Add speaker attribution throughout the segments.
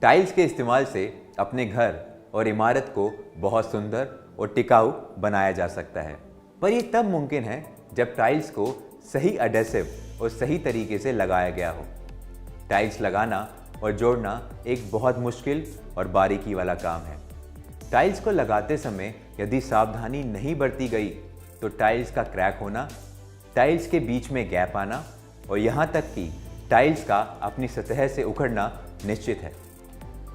Speaker 1: Tiles के इस्तेमाल से अपने घर और इमारत को बहुत सुंदर और टिकाऊ बनाया जा सकता है, पर ये तब मुमकिन है जब टाइल्स को सही एडेसिव और सही तरीके से लगाया गया हो। टाइल्स लगाना और जोड़ना एक बहुत मुश्किल और बारीकी वाला काम है। टाइल्स को लगाते समय यदि सावधानी नहीं बरती गई तो टाइल्स का क्रैक होना, टाइल्स के बीच में गैप आना और यहाँ तक कि टाइल्स का अपनी सतह से उखड़ना निश्चित है।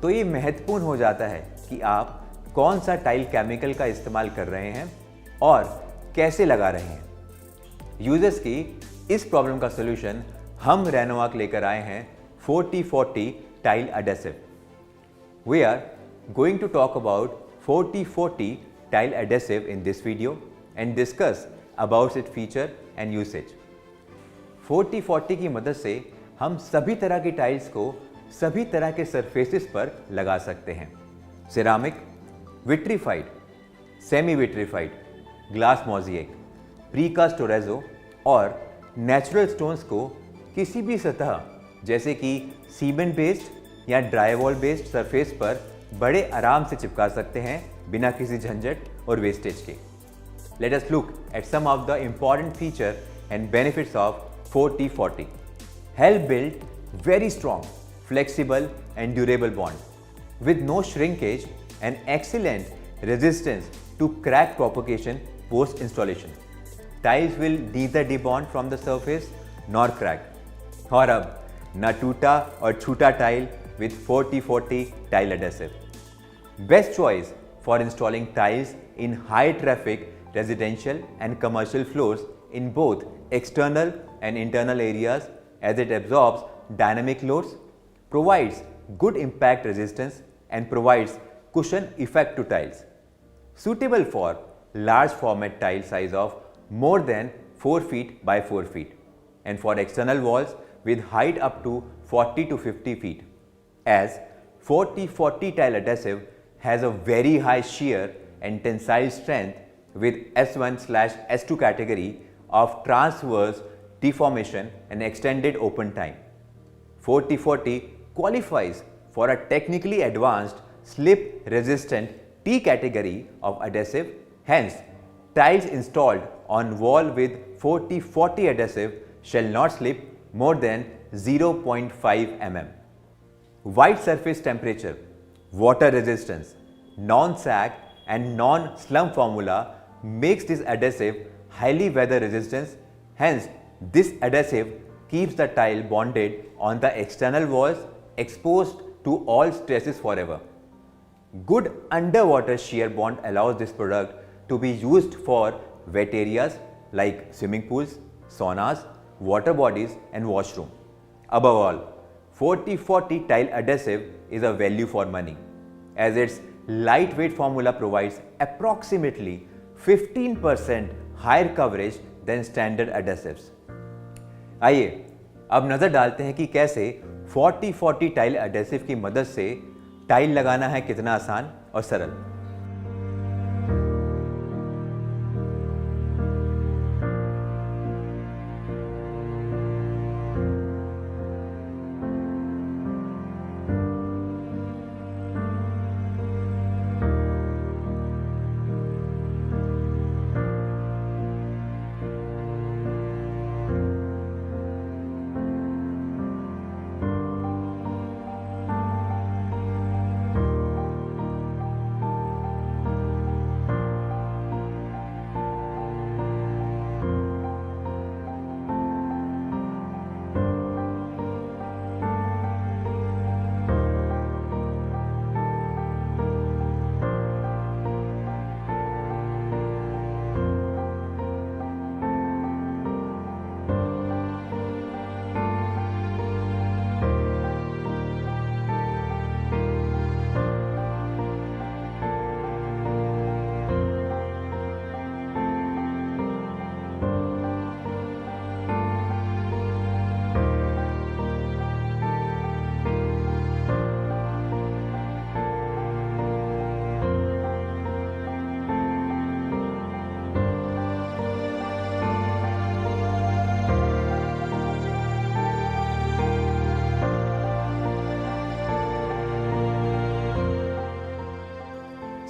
Speaker 1: तो ये महत्वपूर्ण हो जाता है कि आप कौन सा टाइल केमिकल का इस्तेमाल कर रहे हैं और कैसे लगा रहे हैं। यूजर्स की इस प्रॉब्लम का सलूशन हम रेनोवाक लेकर आए हैं 4040 tile adhesive. We are going to talk about 4040 tile adhesive in this video and discuss about its feature and usage. 4040 की मदद से हम सभी तरह की टाइल्स को सभी तरह के सरफेसेस पर लगा सकते हैं। Ceramic, vitrified, semi vitrified, glass mosaic, precast terrazzo और नेचुरल स्टोन्स को किसी भी सतह जैसे कि सीमेंट बेस्ड या ड्राईवॉल बेस्ड सरफेस पर बड़े आराम से चिपका सकते हैं बिना किसी झंझट और वेस्टेज के। Let us look at some of the important features and benefits of 4040. Help build very strong, flexible and durable bond with no shrinkage and excellent resistance to crack propagation post installation. Tiles will neither debond from the surface nor crack. और अब न टूटा और छूटा tile with 4040 tile adhesive. Best choice for installing tiles in high traffic residential and commercial floors in both external and internal areas as it absorbs dynamic loads, provides good impact resistance and provides cushion effect to tiles. Suitable for large format tile size of more than 4 feet by 4 feet and for external walls with height up to 40 to 50 feet. As 4040 tile adhesive has a very high shear and tensile strength with S1/S2 category of transverse deformation and extended open time. 4040 qualifies for a technically advanced slip resistant T category of adhesive. Hence, tiles installed on wall with 4040 adhesive shall not slip more than 0.5 mm. Wide surface temperature, water resistance, non-sag and non-slump formula makes this adhesive highly weather resistant. Hence, this adhesive keeps the tile bonded on the external walls exposed to all stresses forever. Good underwater shear bond allows this product to be used for wet areas like swimming pools, saunas, water bodies and washroom. Above all, 4040 tile adhesive is a value for money as its lightweight formula provides approximately 15% higher coverage than standard adhesives. आइए अब नज़र डालते हैं कि कैसे 4040 tile adhesive की मदद से टाइल लगाना है कितना आसान और सरल।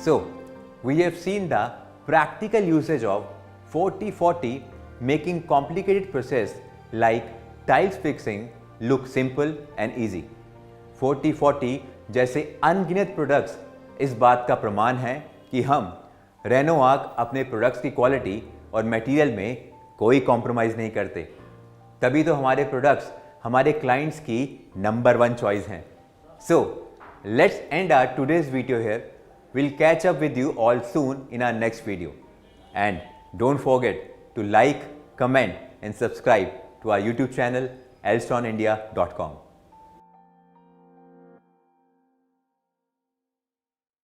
Speaker 1: So, we have seen the practical usage of 40-40 making complicated process like tiles fixing look simple and easy. 40-40 जैसे अनगिनत प्रोडक्ट्स इस बात का प्रमाण है कि हम रेनोआर्क अपने प्रोडक्ट्स की क्वालिटी और मटेरियल में कोई कॉम्प्रोमाइज़ नहीं करते, तभी तो हमारे प्रोडक्ट्स हमारे क्लाइंट्स की नंबर 1 चॉइस हैं. So let's end our today's video here. We'll catch up with you all soon in our next video. And don't forget to like, comment and subscribe to our YouTube channel elstronindia.com.